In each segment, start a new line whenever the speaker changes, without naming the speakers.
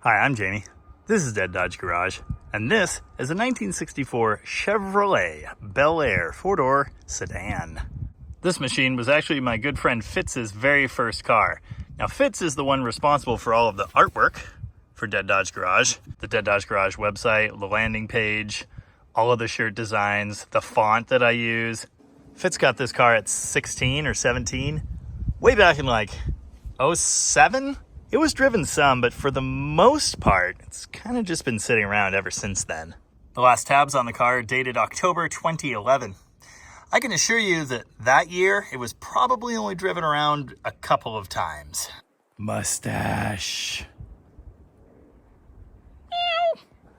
Hi, I'm Jamie. This is Dead Dodge Garage, and this is a 1964 Chevrolet Belair 4-door sedan. This machine was actually my good friend Fitz's very first car. Now, Fitz is the one responsible for all of the artwork for Dead Dodge Garage, the Dead Dodge Garage website, the landing page, all of the shirt designs, the font that I use. Fitz got this car at 16 or 17, way back in like 07. It was driven some, but for the most part, it's kind of just been sitting around ever since then. The last tabs on the car are dated October 2011. I can assure you that that year, it was probably only driven around a couple of times. Mustache.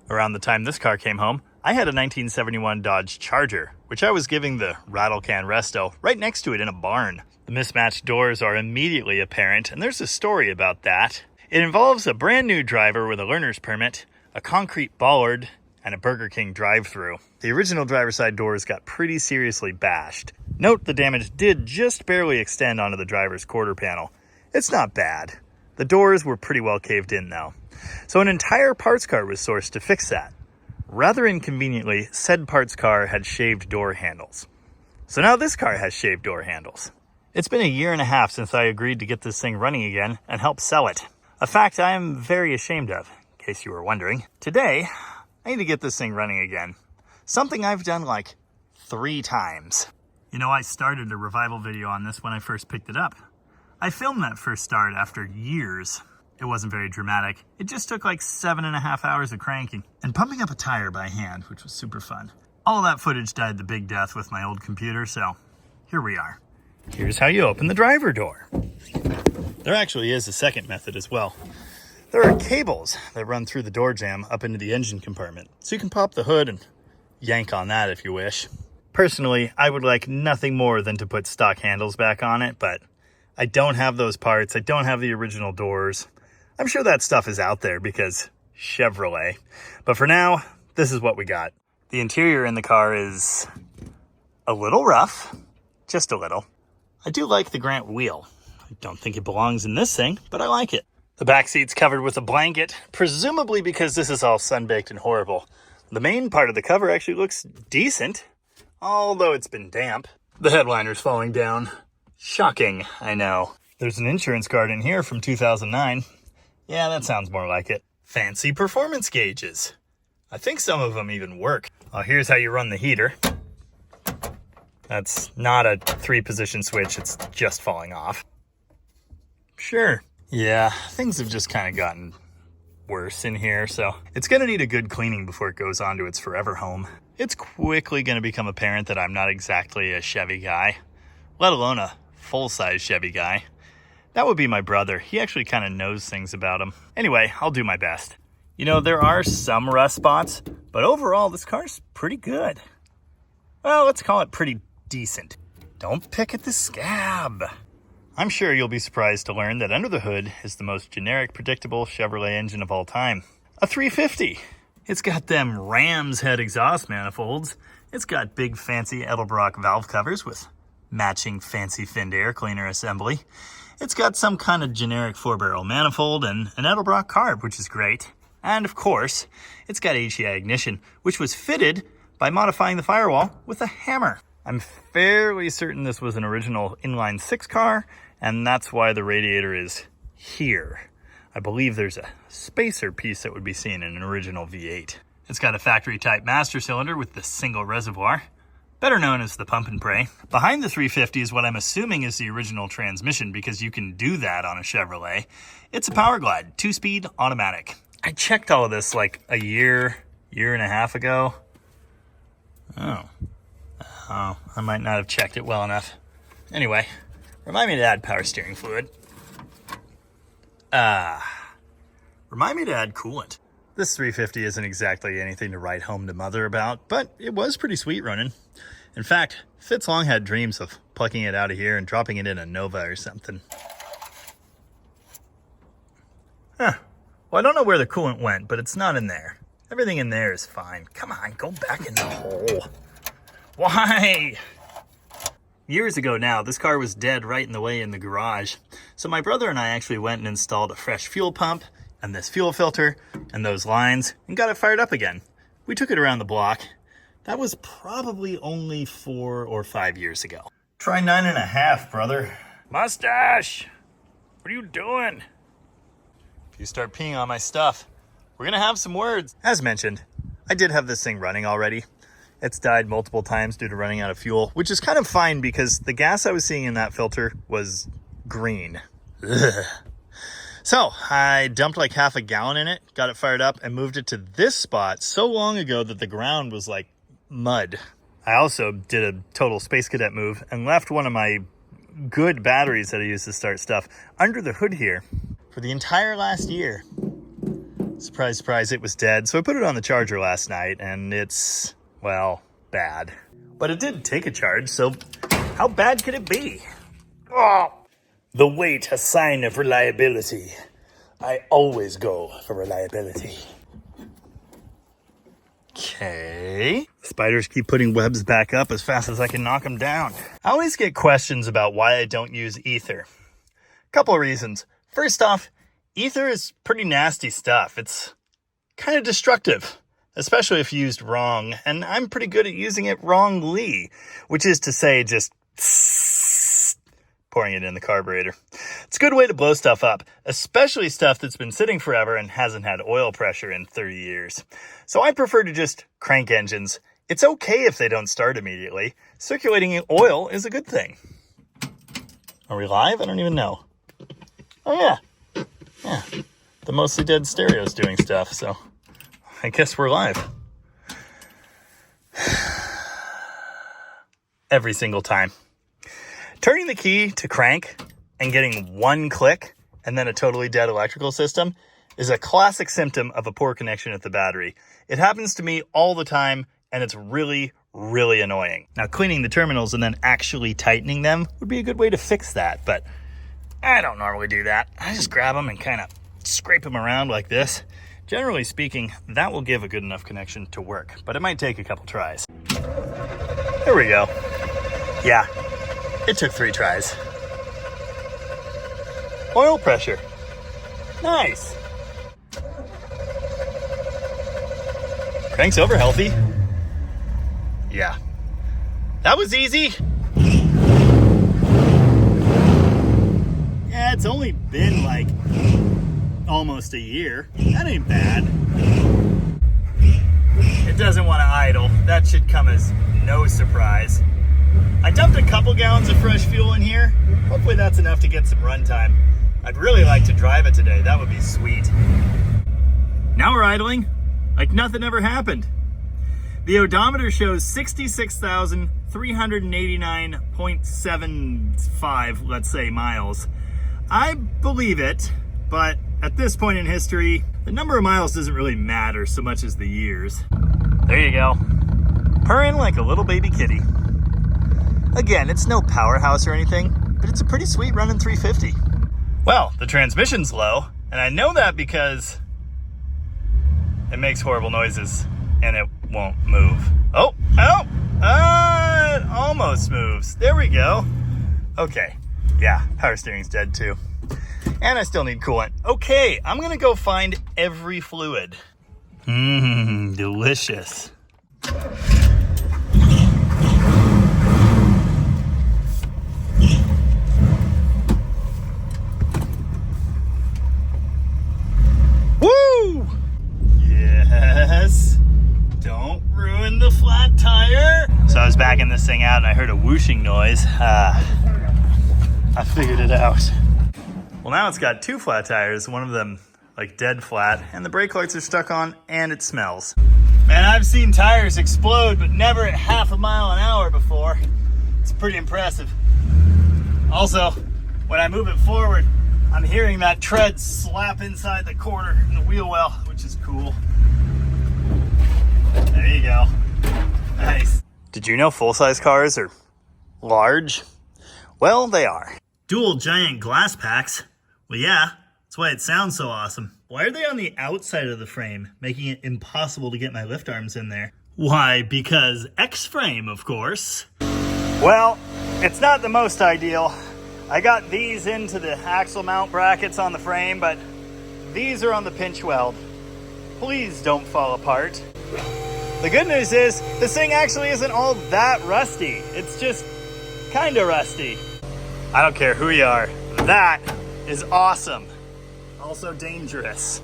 Around the time this car came home, I had a 1971 Dodge Charger, which I was giving the rattle can resto right next to it in a barn. The mismatched doors are immediately apparent, and there's a story about that. It involves a brand new driver with a learner's permit, a concrete bollard, and a Burger King drive-thru. The original driver's side doors got pretty seriously bashed. Note the damage did just barely extend onto the driver's quarter panel. It's not bad. The doors were pretty well caved in though. So an entire parts car was sourced to fix that. Rather inconveniently, said parts car had shaved door handles. So now this car has shaved door handles. It's been a year and a half since I agreed to get this thing running again and help sell it. A fact I am very ashamed of, in case you were wondering. Today, I need to get this thing running again. Something I've done like 3 times. You know, I started a revival video on this when I first picked it up. I filmed that first start after years. It wasn't very dramatic. It just took like 7.5 hours of cranking and pumping up a tire by hand, which was super fun. All that footage died the big death with my old computer, so here we are. Here's how you open the driver door. There actually is a second method as well. There are cables that run through the door jamb up into the engine compartment, so you can pop the hood and yank on that if you wish. Personally, I would like nothing more than to put stock handles back on it, but I don't have those parts. I don't have the original doors. I'm sure that stuff is out there because Chevrolet. But for now, this is what we got. The interior in the car is a little rough, just a little. I do like the Grant wheel. I don't think it belongs in this thing, but I like it. The back seat's covered with a blanket, presumably because this is all sun-baked and horrible. The main part of the cover actually looks decent, although it's been damp. The headliner's falling down. Shocking, I know. There's an insurance card in here from 2009. Yeah, that sounds more like it. Fancy performance gauges. I think some of them even work. Well, here's how you run the heater. That's not a 3-position switch, it's just falling off. Sure. Yeah, things have just kind of gotten worse in here, so it's going to need a good cleaning before it goes on to its forever home. It's quickly going to become apparent that I'm not exactly a Chevy guy, let alone a full-size Chevy guy. That would be my brother. He actually kind of knows things about them. Anyway, I'll do my best. You know, there are some rust spots, but overall, this car's pretty good. Well, let's call it pretty decent. Don't pick at the scab. I'm sure you'll be surprised to learn that under the hood is the most generic, predictable Chevrolet engine of all time. A 350. It's got them Ram's head exhaust manifolds. It's got big fancy Edelbrock valve covers with matching fancy finned air cleaner assembly. It's got some kind of generic 4-barrel manifold and an Edelbrock carb, which is great. And of course, it's got HEI ignition, which was fitted by modifying the firewall with a hammer. I'm fairly certain this was an original inline 6 car, and that's why the radiator is here. I believe there's a spacer piece that would be seen in an original V8. It's got a factory type master cylinder with the single reservoir, better known as the pump and pray. Behind the 350 is what I'm assuming is the original transmission, because you can do that on a Chevrolet. It's a Power Glide, 2-speed automatic. I checked all of this like a year and a half ago. Oh, I might not have checked it well enough. Anyway, remind me to add power steering fluid. Remind me to add coolant. This 350 isn't exactly anything to write home to mother about, but it was pretty sweet running. In fact, Fitz long had dreams of plucking it out of here and dropping it in a Nova or something. Huh. Well, I don't know where the coolant went, but it's not in there. Everything in there is fine. Come on, go back in the hole. Why? Years ago now, this car was dead right in the way in the garage. So my brother and I actually went and installed a fresh fuel pump, and this fuel filter and those lines and got it fired up again. We took it around the block. That was probably only 4 or 5 years ago. Try 9.5, brother. Mustache! What are you doing? If you start peeing on my stuff, we're gonna have some words. As mentioned, I did have this thing running already. It's died multiple times due to running out of fuel, which is kind of fine because the gas I was seeing in that filter was green. Ugh. So I dumped like half a gallon in it, got it fired up, and moved it to this spot so long ago that the ground was like mud. I also did a total Space Cadet move and left one of my good batteries that I used to start stuff under the hood here for the entire last year. Surprise, surprise, it was dead. So I put it on the charger last night and it's, well, bad. But it did take a charge, so how bad could it be? Oh, the weight, a sign of reliability. I always go for reliability. Okay. Spiders keep putting webs back up as fast as I can knock them down. I always get questions about why I don't use ether. Couple of reasons. First off, ether is pretty nasty stuff. It's kind of destructive, especially if used wrong, and I'm pretty good at using it wrongly, which is to say just pouring it in the carburetor. It's a good way to blow stuff up, especially stuff that's been sitting forever and hasn't had oil pressure in 30 years. So I prefer to just crank engines. It's okay if they don't start immediately. Circulating oil is a good thing. Are we live? I don't even know. Oh yeah. Yeah. The Mostly Dead stereo's doing stuff, so I guess we're live. Every single time. Turning the key to crank and getting one click and then a totally dead electrical system is a classic symptom of a poor connection at the battery. It happens to me all the time and it's really, really annoying. Now, cleaning the terminals and then actually tightening them would be a good way to fix that, but I don't normally do that. I just grab them and kind of scrape them around like this. Generally speaking, that will give a good enough connection to work, but it might take a couple tries. There we go. Yeah, it took 3 tries. Oil pressure. Nice. Cranks over healthy. Yeah. That was easy. Yeah, it's only been like almost a year. That ain't bad. It doesn't want to idle. That should come as no surprise. I dumped a couple gallons of fresh fuel in here. Hopefully that's enough to get some runtime. I'd really like to drive it today. That would be sweet. Now we're idling like nothing ever happened. The odometer shows 66,389.75, let's say, miles. I believe it, but at this point in history, the number of miles doesn't really matter so much as the years. There you go. Purring like a little baby kitty. Again, it's no powerhouse or anything, but it's a pretty sweet running 350. Well, the transmission's low, and I know that because it makes horrible noises and it won't move. It almost moves. There we go. Okay, yeah, power steering's dead too. And I still need coolant. Okay, I'm gonna go find every fluid. Delicious. Woo! Yes. Don't ruin the flat tire. So I was backing this thing out and I heard a whooshing noise. I figured it out. Well, now it's got 2 flat tires, one of them like dead flat, and the brake lights are stuck on, and it smells. Man, I've seen tires explode, but never at half a mile an hour before. It's pretty impressive. Also, when I move it forward, I'm hearing that tread slap inside the quarter in the wheel well, which is cool. There you go. Nice. Did you know full-size cars are large? Well, they are. Dual giant glass packs. Well, yeah, that's why it sounds so awesome. Why are they on the outside of the frame, making it impossible to get my lift arms in there? Why, because X-frame, of course. Well, it's not the most ideal. I got these into the axle mount brackets on the frame, but these are on the pinch weld. Please don't fall apart. The good news is, this thing actually isn't all that rusty. It's just kinda rusty. I don't care who you are, that is awesome. Also dangerous.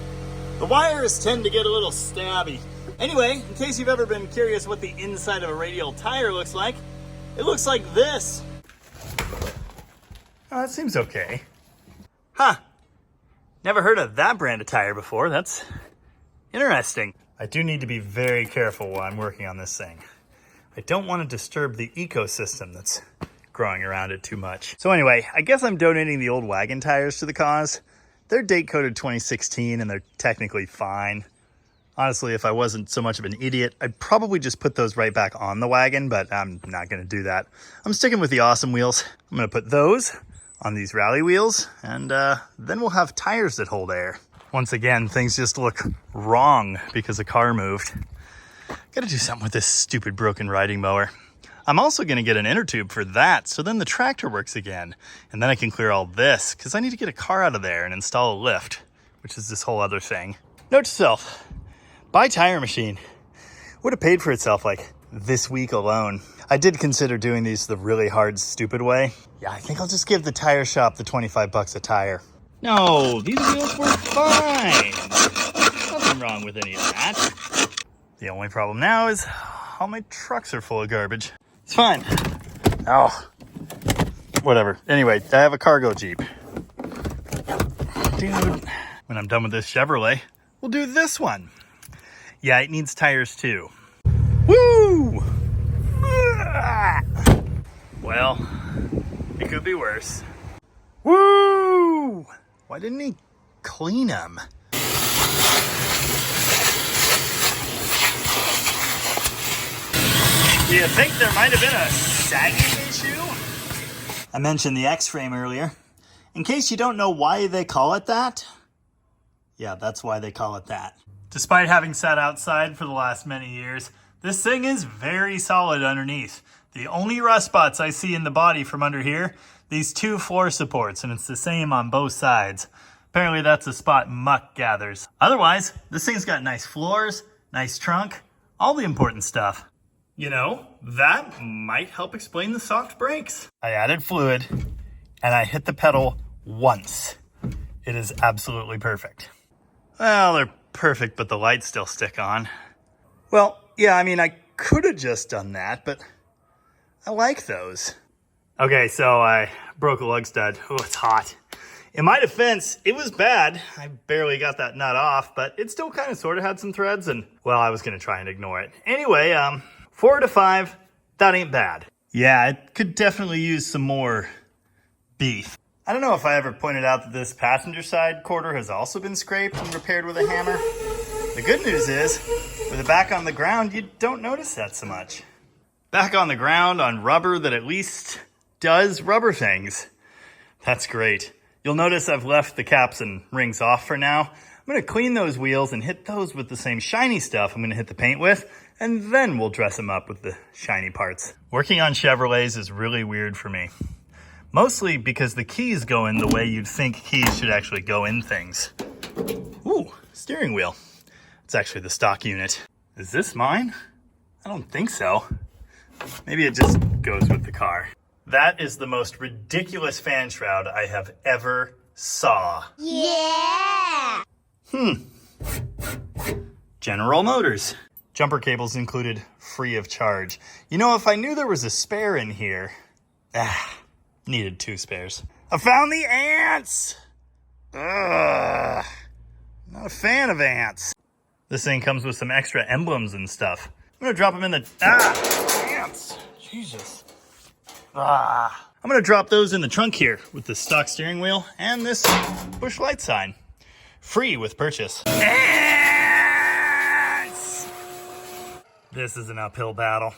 The wires tend to get a little stabby. Anyway, in case you've ever been curious what the inside of a radial tire looks like, it looks like this. Oh, that seems okay. Huh. Never heard of that brand of tire before. That's interesting. I do need to be very careful while I'm working on this thing. I don't want to disturb the ecosystem that's growing around it too much. So anyway, I guess I'm donating the old wagon tires to the cause. They're date coded 2016 and they're technically fine. Honestly, if I wasn't so much of an idiot, I'd probably just put those right back on the wagon, but I'm not gonna do that. I'm sticking with the awesome wheels. I'm gonna put those on these rally wheels, and then we'll have tires that hold air. Once again, things just look wrong because the car moved. Gotta do something with this stupid broken riding mower. I'm also gonna get an inner tube for that, so then the tractor works again. And then I can clear all this, because I need to get a car out of there and install a lift, which is this whole other thing. Note to self, buy tire machine. Would have paid for itself like this week alone. I did consider doing these the really hard, stupid way. Yeah, I think I'll just give the tire shop the 25 bucks a tire. No, these wheels were fine. Nothing wrong with any of that. The only problem now is all my trucks are full of garbage. It's fine. Oh, whatever. Anyway, I have a cargo Jeep. Dude, when I'm done with this Chevrolet, we'll do this one. Yeah, it needs tires too. Woo! Well, it could be worse. Woo! Why didn't he clean them? Do you think there might have been a sagging issue? I mentioned the X-frame earlier. In case you don't know why they call it that, yeah, that's why they call it that. Despite having sat outside for the last many years, this thing is very solid underneath. The only rust spots I see in the body from under here, these two floor supports, and it's the same on both sides. Apparently that's the spot muck gathers. Otherwise, this thing's got nice floors, nice trunk, all the important stuff. You know, that might help explain the soft brakes. I added fluid, and I hit the pedal once. It is absolutely perfect. Well, they're perfect, but the lights still stick on. Well, yeah, I mean, I could have just done that, but I like those. Okay, so I broke a lug stud. Oh, it's hot. In my defense, it was bad. I barely got that nut off, but it still kind of sort of had some threads, and, well, I was going to try and ignore it. Anyway, 4 to 5, that ain't bad. Yeah, it could definitely use some more beef. I don't know if I ever pointed out that this passenger side quarter has also been scraped and repaired with a hammer. The good news is, with it back on the ground, you don't notice that so much. Back on the ground on rubber that at least does rubber things. That's great. You'll notice I've left the caps and rings off for now. I'm going to clean those wheels and hit those with the same shiny stuff I'm going to hit the paint with, and then we'll dress them up with the shiny parts. Working on Chevrolets is really weird for me. Mostly because the keys go in the way you'd think keys should actually go in things. Ooh, steering wheel. It's actually the stock unit. Is this mine? I don't think so. Maybe it just goes with the car. That is the most ridiculous fan shroud I have ever saw.
Yeah!
General Motors. Jumper cables included, free of charge. You know, if I knew there was a spare in here... needed 2 spares. I found the ants! Ugh. Not a fan of ants. This thing comes with some extra emblems and stuff. I'm gonna drop them in the... ants! Jesus. I'm gonna drop those in the trunk here with the stock steering wheel and this bush light sign. Free with purchase. Ants! This is an uphill battle.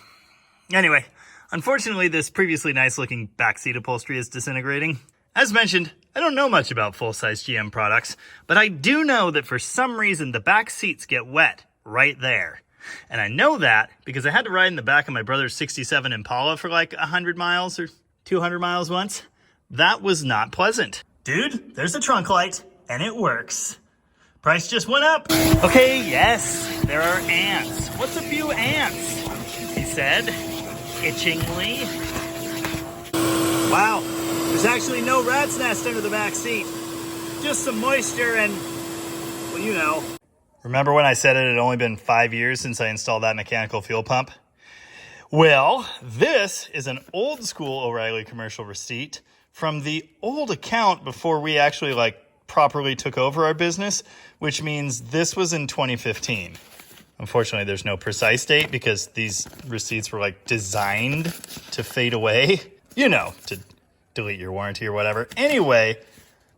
Anyway, unfortunately, this previously nice-looking backseat upholstery is disintegrating. As mentioned, I don't know much about full-size GM products, but I do know that for some reason the back seats get wet right there. And I know that because I had to ride in the back of my brother's 67 Impala for like 100 miles or 200 miles once. That was not pleasant. Dude, there's a trunk light, and it works. Price just went up. Okay, yes, there are ants. What's a few ants? He said, itchingly. Wow, there's actually no rat's nest under the back seat. Just some moisture and, well, you know. Remember when I said it had only been 5 years since I installed that mechanical fuel pump? Well, this is an old school O'Reilly commercial receipt from the old account before we actually properly took over our business, which means this was in 2015. Unfortunately, there's no precise date because these receipts were designed to fade away, you know, to delete your warranty or whatever. Anyway,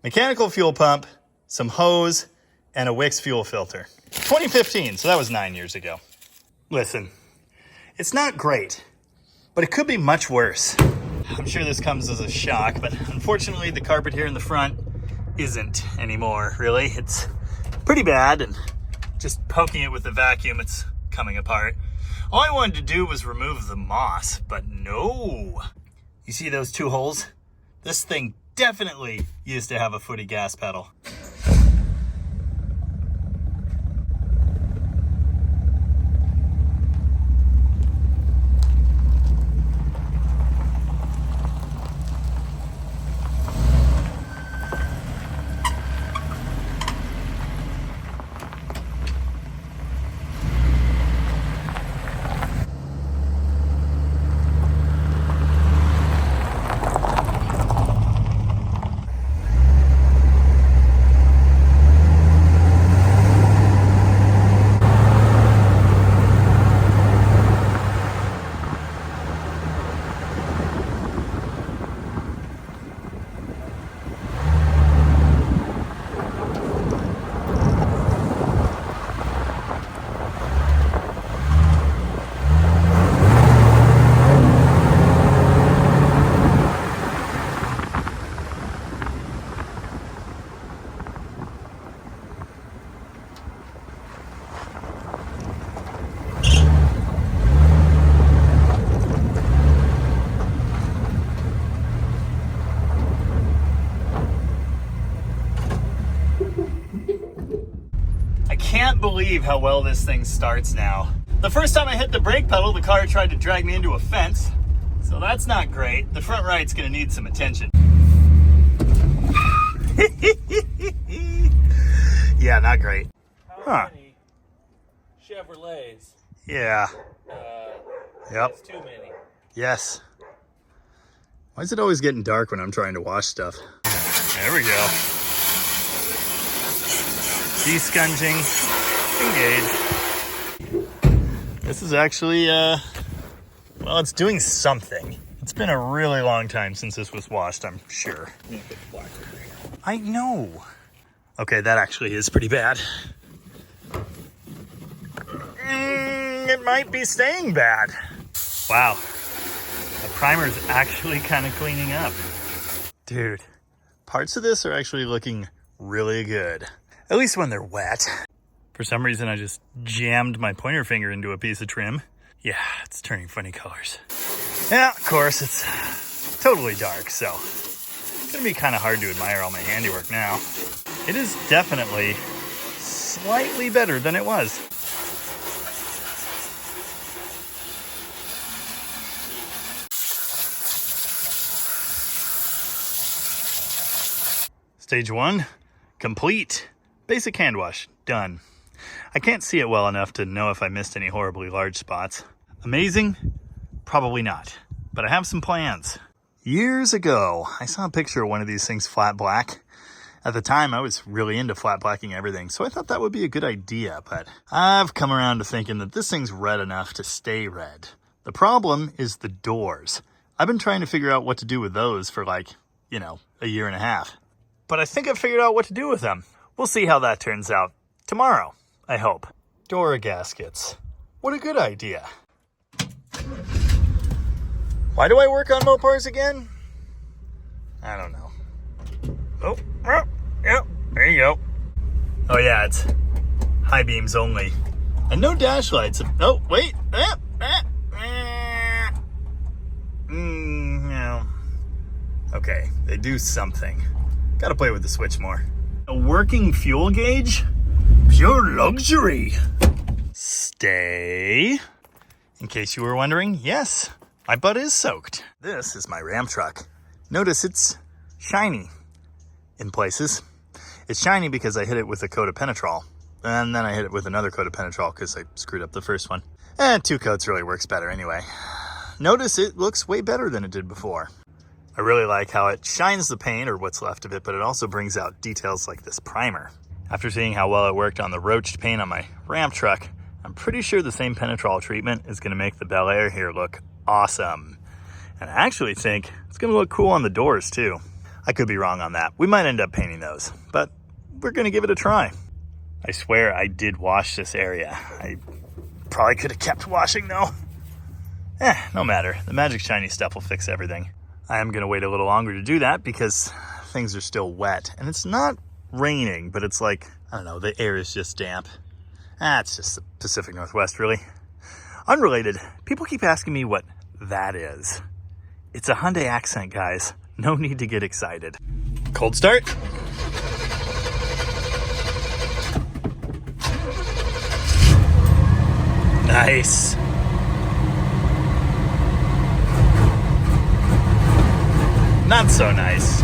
mechanical fuel pump, some hose, and a Wix fuel filter. 2015, so that was 9 years ago. Listen, it's not great, but it could be much worse. I'm sure this comes as a shock, but unfortunately the carpet here in the front isn't anymore, really. It's pretty bad, and just poking it with the vacuum, it's coming apart. All I wanted to do was remove the moss, but no. You see those 2 holes? This thing definitely used to have a footy gas pedal. Can't believe how well this thing starts now. The first time I hit the brake pedal, the car tried to drag me into a fence, so that's not great. The front right's gonna need some attention. Yeah, not great.
How many Chevrolets?
Yeah. Yep.
That's too many.
Yes. Why is it always getting dark when I'm trying to wash stuff? There we go. Descunging, engage. This is actually, well, it's doing something. It's been a really long time since this was washed, I'm sure. I know. Okay, that actually is pretty bad. It might be staying bad. Wow. The primer's actually kind of cleaning up. Dude, parts of this are actually looking really good. At least when they're wet. For some reason, I just jammed my pointer finger into a piece of trim. Yeah, it's turning funny colors. Yeah, of course, it's totally dark, so it's gonna be kind of hard to admire all my handiwork now. It is definitely slightly better than it was. Stage 1, complete. Basic hand wash, done. I can't see it well enough to know if I missed any horribly large spots. Amazing? Probably not, but I have some plans. Years ago, I saw a picture of one of these things flat black. At the time, I was really into flat blacking everything, so I thought that would be a good idea, but I've come around to thinking that this thing's red enough to stay red. The problem is the doors. I've been trying to figure out what to do with those for a year and a half. But I think I've figured out what to do with them. We'll see how that turns out tomorrow, I hope. Door gaskets. What a good idea. Why do I work on Mopars again? I don't know. Oh, yep, there you go. Oh yeah, it's high beams only. And no dash lights. Oh, wait. No. Okay, they do something. Gotta play with the switch more. A working fuel gauge Pure luxury. Stay. In case you were wondering, yes, my butt is soaked. This is my Ram truck. Notice it's shiny in places. It's shiny because I hit it with a coat of penetrol. And then I hit it with another coat of penetrol because I screwed up the first one. And 2 coats really works better anyway. Notice it looks way better than it did before. I really like how it shines the paint, or what's left of it, but it also brings out details like this primer. After seeing how well it worked on the roached paint on my Ram truck, I'm pretty sure the same penetrol treatment is going to make the Belair here look awesome. And I actually think it's going to look cool on the doors too. I could be wrong on that. We might end up painting those, but we're going to give it a try. I swear I did wash this area. I probably could have kept washing though. No matter. The magic shiny stuff will fix everything. I am going to wait a little longer to do that because things are still wet. And it's not raining, but it's like, I don't know, the air is just damp. It's just the Pacific Northwest, really. Unrelated, people keep asking me what that is. It's a Hyundai Accent, guys. No need to get excited. Cold start. Nice. Not so nice.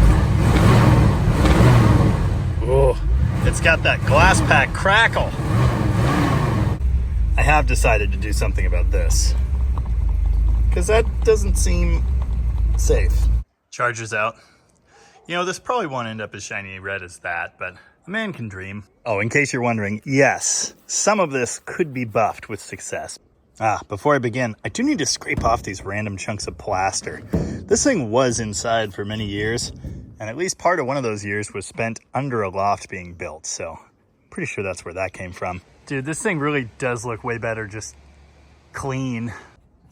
Ooh, it's got that glass pack crackle. I have decided to do something about this, because that doesn't seem safe. Charger's out. You know, this probably won't end up as shiny red as that, but a man can dream. Oh, in case you're wondering, yes, some of this could be buffed with success. Before I begin, I do need to scrape off these random chunks of plaster. This thing was inside for many years, and at least part of one of those years was spent under a loft being built, so I'm pretty sure that's where that came from. Dude, this thing really does look way better just clean.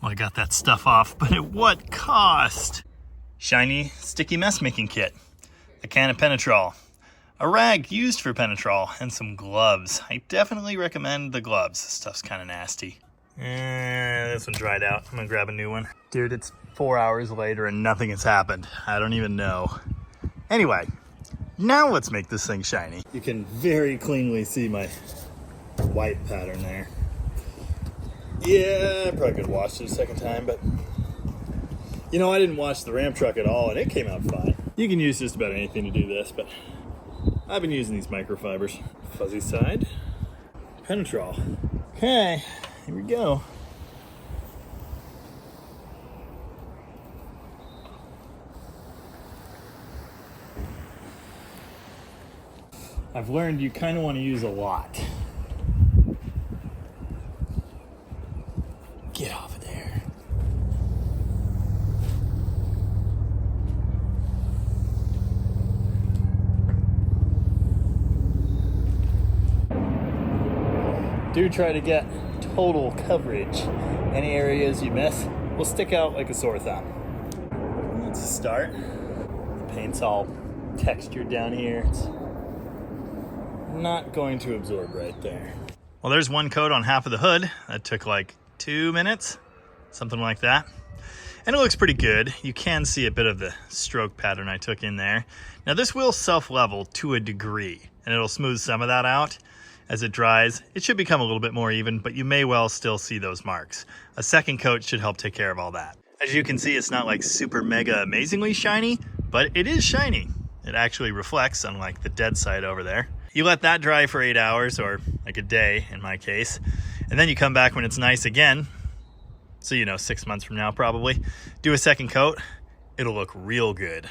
Well, I got that stuff off, but at what cost? Shiny, sticky mess making kit, a can of penetrol, a rag used for penetrol, and some gloves. I definitely recommend the gloves. This stuff's kind of nasty. This one dried out. I'm gonna grab a new one. Dude, it's 4 hours later and nothing has happened. I don't even know. Anyway, now let's make this thing shiny. You can very cleanly see my white pattern there. Yeah, I probably could have washed it a second time, but you know, I didn't wash the Ram truck at all and it came out fine. You can use just about anything to do this, but I've been using these microfibers. Fuzzy side, penetrol. Okay, here we go. I've learned you kind of want to use a lot. Get off of there. Do try to get total coverage. Any areas you miss will stick out like a sore thumb. Let's start. The paint's all textured down here. It's not going to absorb right there. Well, there's one coat on half of the hood. That took like 2 minutes, something like that. And it looks pretty good. You can see a bit of the stroke pattern I took in there. Now this will self-level to a degree, and it'll smooth some of that out. As it dries, it should become a little bit more even, but you may well still see those marks. A second coat should help take care of all that. As you can see, it's not like super mega amazingly shiny, but it is shiny. It actually reflects, unlike the dead side over there. You let that dry for 8 hours, or like a day in my case, and then you come back when it's nice again. So, 6 months from now probably. Do a second coat, it'll look real good.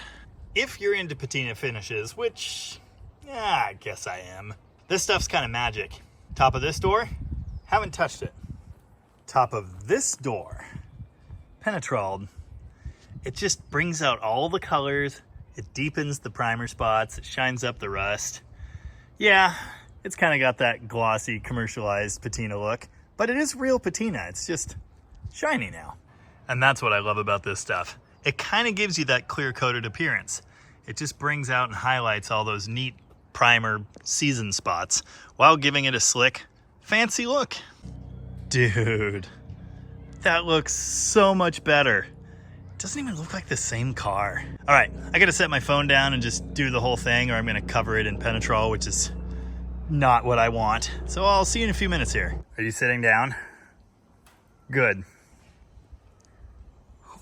If you're into patina finishes, which, I guess I am. This stuff's kind of magic. Top of this door, haven't touched it. Top of this door, penetroled. It just brings out all the colors. It deepens the primer spots. It shines up the rust. Yeah, it's kind of got that glossy, commercialized patina look, but it is real patina. It's just shiny now. And that's what I love about this stuff. It kind of gives you that clear-coated appearance. It just brings out and highlights all those neat primer season spots while giving it a slick, fancy look. Dude, that looks so much better. It doesn't even look like the same car. All right, I gotta set my phone down and just do the whole thing, or I'm gonna cover it in penetrol, which is not what I want. So I'll see you in a few minutes here. Are you sitting down? Good.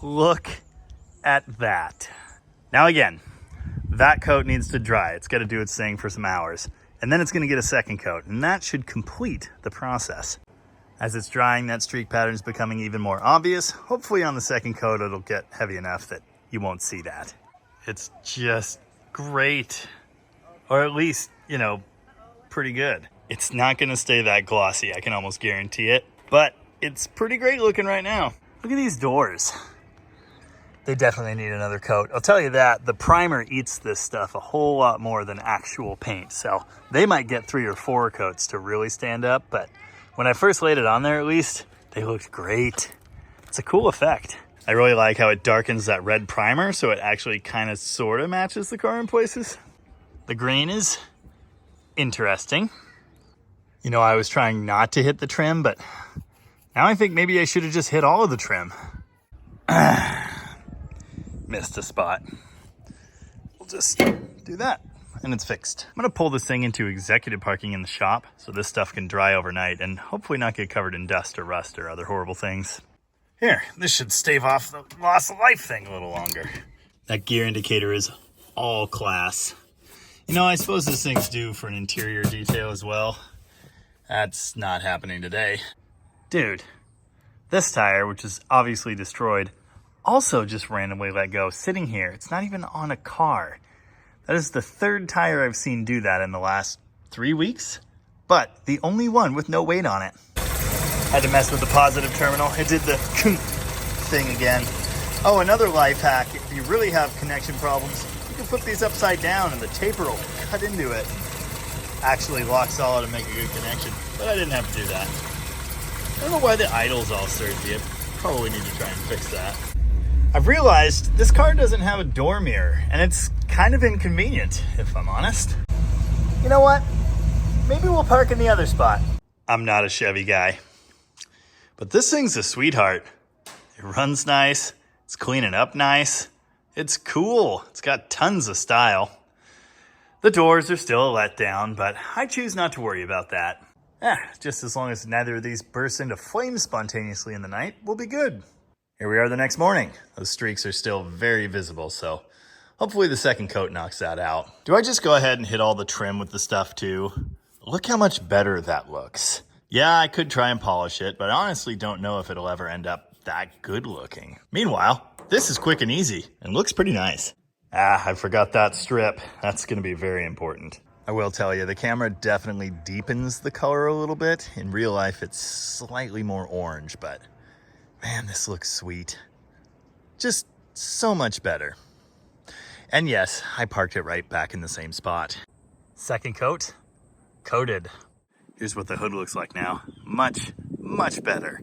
Look at that. Now again, that coat needs to dry. It's got to do its thing for some hours. And then it's going to get a second coat, and that should complete the process. As it's drying, that streak pattern is becoming even more obvious. Hopefully on the second coat, it'll get heavy enough that you won't see that. It's just great. Or at least, you know, pretty good. It's not going to stay that glossy, I can almost guarantee it. But it's pretty great looking right now. Look at these doors. They definitely need another coat. I'll tell you that, the primer eats this stuff a whole lot more than actual paint. So they might get 3 or 4 coats to really stand up, but when I first laid it on there at least, they looked great. It's a cool effect. I really like how it darkens that red primer so it actually kind of sort of matches the car in places. The green is interesting. You know, I was trying not to hit the trim, but now I think maybe I should have just hit all of the trim. Missed a spot. We'll just do that and it's fixed. I'm gonna pull this thing into executive parking in the shop so this stuff can dry overnight and hopefully not get covered in dust or rust or other horrible things. Here, this should stave off the loss of life thing a little longer. That gear indicator is all class. You know, I suppose this thing's due for an interior detail as well. That's not happening today. Dude, this tire, which is obviously destroyed, also just randomly let go, sitting here. It's not even on a car. That is the 3rd tire I've seen do that in the last 3 weeks, but the only one with no weight on it. Had to mess with the positive terminal. It did the thing again. Oh, another life hack. If you really have connection problems, you can flip these upside down and the taper will cut into it. Actually lock solid and make a good connection, but I didn't have to do that. I don't know why the idle's all surgy. I probably need to try and fix that. I've realized this car doesn't have a door mirror, and it's kind of inconvenient, if I'm honest. You know what? Maybe we'll park in the other spot. I'm not a Chevy guy, but this thing's a sweetheart. It runs nice, it's cleaning up nice, it's cool, it's got tons of style. The doors are still a letdown, but I choose not to worry about that. Just as long as neither of these bursts into flames spontaneously in the night, we'll be good. Here we are the next morning. Those streaks are still very visible, so hopefully the second coat knocks that out. Do I just go ahead and hit all the trim with the stuff too? Look how much better that looks. Yeah, I could try and polish it, but I honestly don't know if it'll ever end up that good looking. Meanwhile, this is quick and easy and looks pretty nice. I forgot that strip. That's gonna be very important. I will tell you, the camera definitely deepens the color a little bit. In real life, it's slightly more orange, but man, this looks sweet. Just so much better. And yes, I parked it right back in the same spot. Second coat, coated. Here's what the hood looks like now. Much, much better.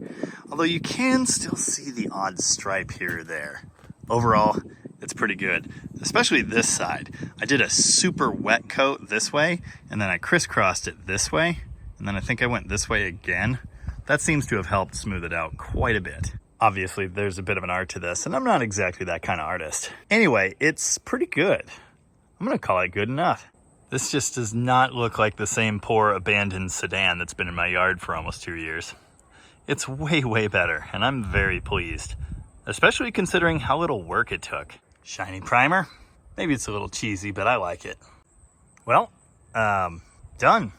Although you can still see the odd stripe here or there. Overall, it's pretty good, especially this side. I did a super wet coat this way, and then I crisscrossed it this way, and then I think I went this way again. That seems to have helped smooth it out quite a bit. Obviously, there's a bit of an art to this, and I'm not exactly that kind of artist. Anyway, it's pretty good. I'm gonna call it good enough. This just does not look like the same poor abandoned sedan that's been in my yard for almost 2 years. It's way, way better, and I'm very pleased, especially considering how little work it took. Shiny primer. Maybe it's a little cheesy, but I like it. Well, done.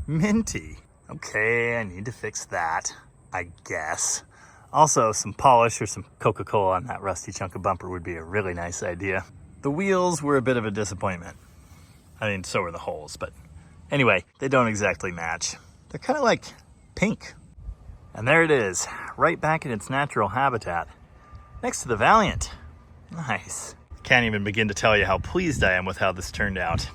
Minty. Okay, I need to fix that, I guess. Also, some polish or some Coca-Cola on that rusty chunk of bumper would be a really nice idea. The wheels were a bit of a disappointment. I mean, so were the holes, but anyway, they don't exactly match. They're kind of like pink. And there it is, right back in its natural habitat, next to the Valiant. Nice. Can't even begin to tell you how pleased I am with how this turned out.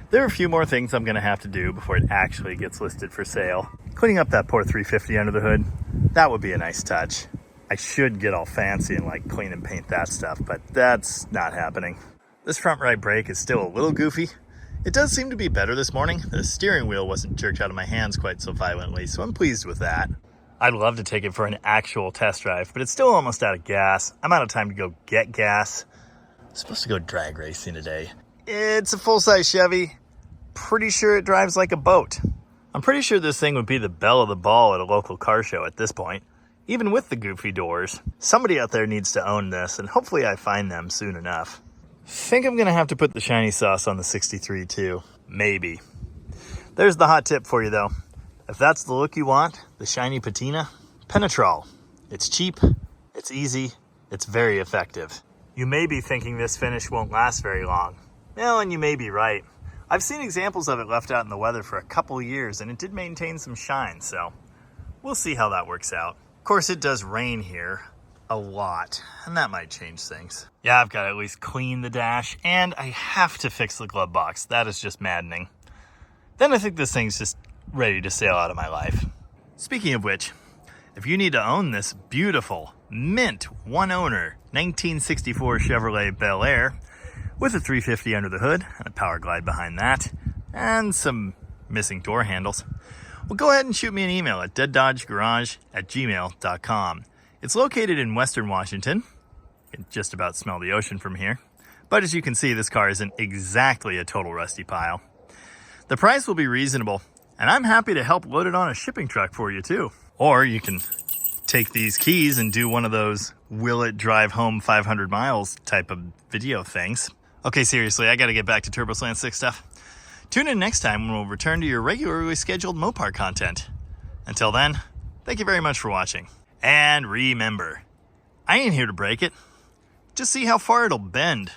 There are a few more things I'm gonna have to do before it actually gets listed for sale. Cleaning up that poor 350 under the hood, that would be a nice touch. I should get all fancy and like clean and paint that stuff, but that's not happening. This front right brake is still a little goofy. It does seem to be better this morning. The steering wheel wasn't jerked out of my hands quite so violently, so I'm pleased with that. I'd love to take it for an actual test drive, but it's still almost out of gas. I'm out of time to go get gas. I'm supposed to go drag racing today. It's a full-size Chevy, pretty sure it drives like a boat. I'm pretty sure this thing would be the belle of the ball at a local car show at this point, even with the goofy doors. Somebody out there needs to own this, and hopefully I find them soon enough. Think I'm gonna have to put the shiny sauce on the 63 too. Maybe. There's the hot tip for you though. If that's the look you want, the shiny patina, Penetrol. It's cheap, it's easy, it's very effective. You may be thinking this finish won't last very long. Well, and you may be right. I've seen examples of it left out in the weather for a couple years, and it did maintain some shine, so we'll see how that works out. Of course, it does rain here a lot, and that might change things. Yeah, I've got to at least clean the dash, and I have to fix the glove box. That is just maddening. Then I think this thing's just ready to sail out of my life. Speaking of which, if you need to own this beautiful, mint, one owner, 1964 Chevrolet Belair, with a 350 under the hood and a power glide behind that, and some missing door handles, well, go ahead and shoot me an email at deaddodgegarage@gmail.com. It's located in Western Washington. You can just about smell the ocean from here. But as you can see, this car isn't exactly a total rusty pile. The price will be reasonable, and I'm happy to help load it on a shipping truck for you too. Or you can take these keys and do one of those will it drive home 500 miles type of video things. Okay, seriously, I gotta get back to TurboSlant 6 stuff. Tune in next time when we'll return to your regularly scheduled Mopar content. Until then, thank you very much for watching. And remember, I ain't here to break it. Just see how far it'll bend.